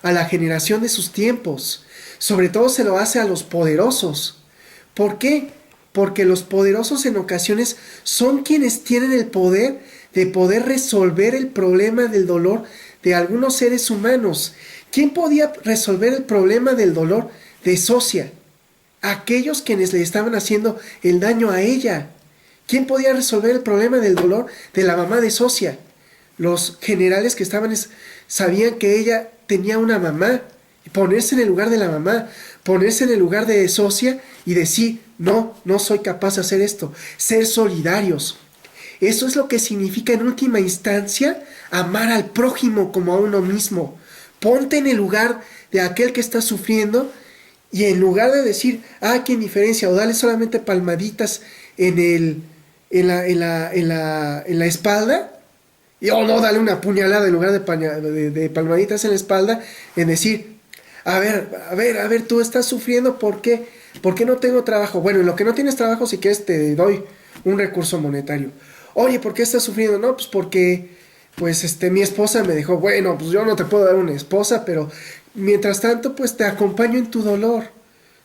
a la generación de sus tiempos. Sobre todo se lo hace a los poderosos. ¿Por qué? Porque los poderosos en ocasiones son quienes tienen el poder de poder resolver el problema del dolor de algunos seres humanos. ¿Quién podía resolver el problema del dolor de Socia? Aquellos quienes le estaban haciendo el daño a ella. ¿Quién podía resolver el problema del dolor de la mamá de Socia? Los generales que estaban sabían que ella tenía una mamá. Y ponerse en el lugar de la mamá, ponerse en el lugar de Socia y decir, no, no soy capaz de hacer esto. Ser solidarios. Eso es lo que significa en última instancia amar al prójimo como a uno mismo. Ponte en el lugar de aquel que está sufriendo y en lugar de decir, qué indiferencia, o darle solamente palmaditas en la espalda, y no, dale una puñalada en lugar de palmaditas en la espalda, en decir, a ver, tú estás sufriendo, ¿por qué? ¿Por qué no tengo trabajo? Bueno, en lo que no tienes trabajo, si quieres te doy un recurso monetario. Oye, ¿por qué estás sufriendo? No, pues porque mi esposa me dijo, bueno, pues yo no te puedo dar una esposa, pero mientras tanto, pues te acompaño en tu dolor.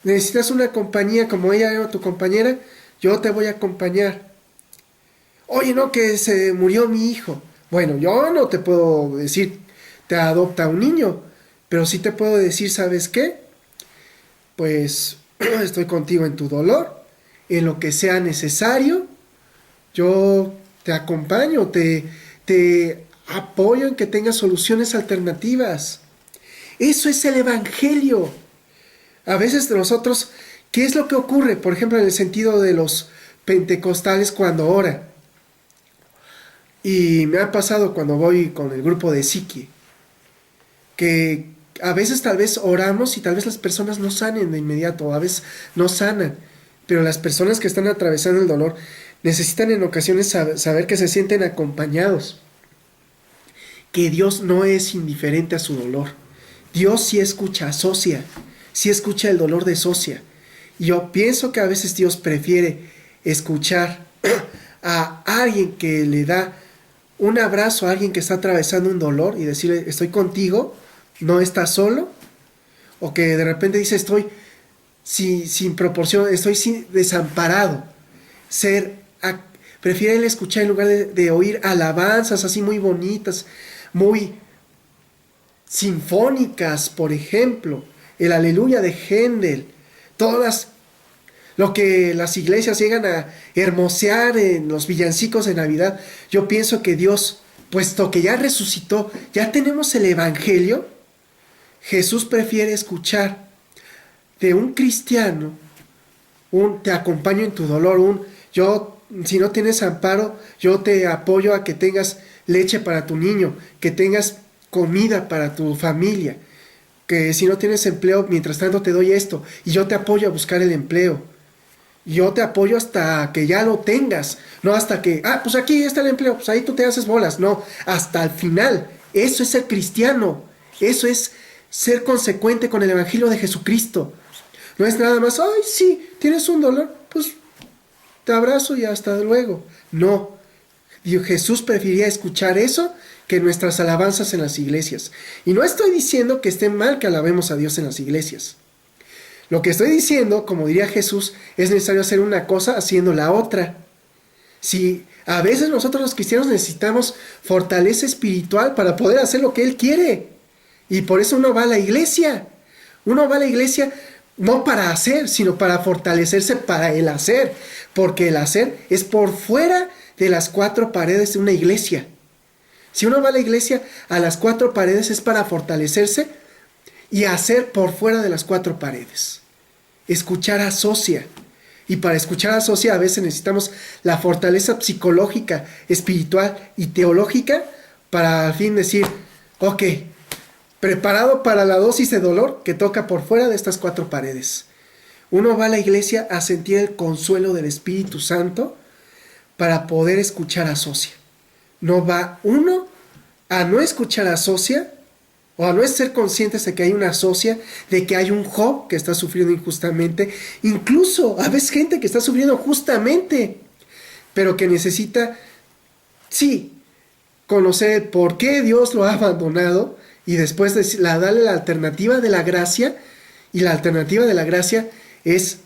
Necesitas una compañía como ella era tu compañera, yo te voy a acompañar. Oye, no, que se murió mi hijo. Bueno, yo no te puedo decir, te adopta un niño, pero sí te puedo decir, ¿sabes qué? Pues estoy contigo en tu dolor, en lo que sea necesario, yo te acompaño, te apoyo en que tengas soluciones alternativas. Eso es el evangelio. A veces nosotros, ¿qué es lo que ocurre? Por ejemplo, en el sentido de los pentecostales cuando oran. Y me ha pasado cuando voy con el grupo de Psique, que a veces tal vez oramos y tal vez las personas no sanen de inmediato, a veces no sanan, pero las personas que están atravesando el dolor necesitan en ocasiones saber que se sienten acompañados, que Dios no es indiferente a su dolor. Dios sí escucha a Socia, sí escucha el dolor de Socia. Y yo pienso que a veces Dios prefiere escuchar a alguien que le da un abrazo a alguien que está atravesando un dolor y decirle, estoy contigo, no estás solo, o que de repente dice, estoy sin proporción, estoy desamparado. Prefiere él escuchar en lugar de oír alabanzas así muy bonitas, muy sinfónicas, por ejemplo, el Aleluya de Händel, todas lo que las iglesias llegan a hermosear en los villancicos de Navidad. Yo pienso que Dios, puesto que ya resucitó, ya tenemos el evangelio, Jesús prefiere escuchar de un cristiano te acompaño en tu dolor, si no tienes amparo, yo te apoyo a que tengas leche para tu niño, que tengas comida para tu familia, que si no tienes empleo, mientras tanto te doy esto, y yo te apoyo a buscar el empleo. Yo te apoyo hasta que ya lo tengas, no hasta que, pues aquí está el empleo, pues ahí tú te haces bolas, no, hasta el final. Eso es ser cristiano, eso es ser consecuente con el evangelio de Jesucristo. No es nada más, sí, tienes un dolor, pues te abrazo y hasta luego. No, Jesús preferiría escuchar eso que nuestras alabanzas en las iglesias. Y no estoy diciendo que esté mal que alabemos a Dios en las iglesias. Lo que estoy diciendo, como diría Jesús, es necesario hacer una cosa haciendo la otra. Si a veces nosotros los cristianos necesitamos fortaleza espiritual para poder hacer lo que Él quiere. Y por eso uno va a la iglesia. Uno va a la iglesia no para hacer, sino para fortalecerse para el hacer. Porque el hacer es por fuera de las cuatro paredes de una iglesia. Si uno va a la iglesia, a las cuatro paredes es para fortalecerse y hacer por fuera de las cuatro paredes. Escuchar asocia. Y para escuchar asocia a veces necesitamos la fortaleza psicológica, espiritual y teológica para al fin decir, ok, preparado para la dosis de dolor que toca por fuera de estas cuatro paredes. Uno va a la iglesia a sentir el consuelo del Espíritu Santo para poder escuchar asocia. No va uno a no escuchar asocia o a no ser conscientes de que hay una Socia, de que hay un Job que está sufriendo injustamente, incluso a veces gente que está sufriendo justamente, pero que necesita, sí, conocer por qué Dios lo ha abandonado Y después darle la alternativa de la gracia, y la alternativa de la gracia es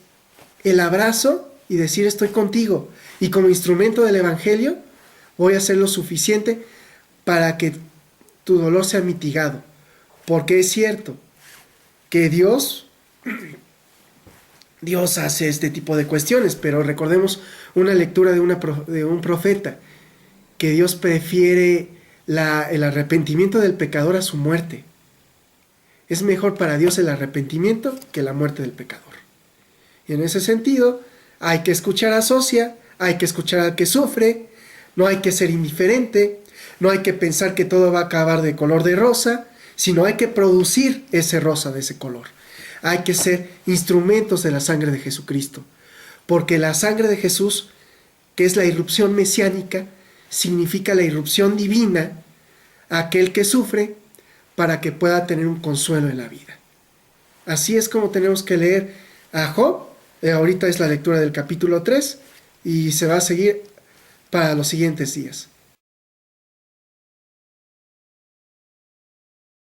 el abrazo y decir estoy contigo. Y como instrumento del Evangelio voy a hacer lo suficiente para que tu dolor sea mitigado. Porque es cierto que Dios hace este tipo de cuestiones, pero recordemos una lectura de un profeta, que Dios prefiere el arrepentimiento del pecador a su muerte. Es mejor para Dios el arrepentimiento que la muerte del pecador. Y en ese sentido, hay que escuchar a Socia, hay que escuchar al que sufre, no hay que ser indiferente, no hay que pensar que todo va a acabar de color de rosa, sino hay que producir ese rosa de ese color. Hay que ser instrumentos de la sangre de Jesucristo, porque la sangre de Jesús, que es la irrupción mesiánica, significa la irrupción divina a aquel que sufre para que pueda tener un consuelo en la vida. Así es como tenemos que leer a Job. Ahorita es la lectura del capítulo 3 y se va a seguir para los siguientes días.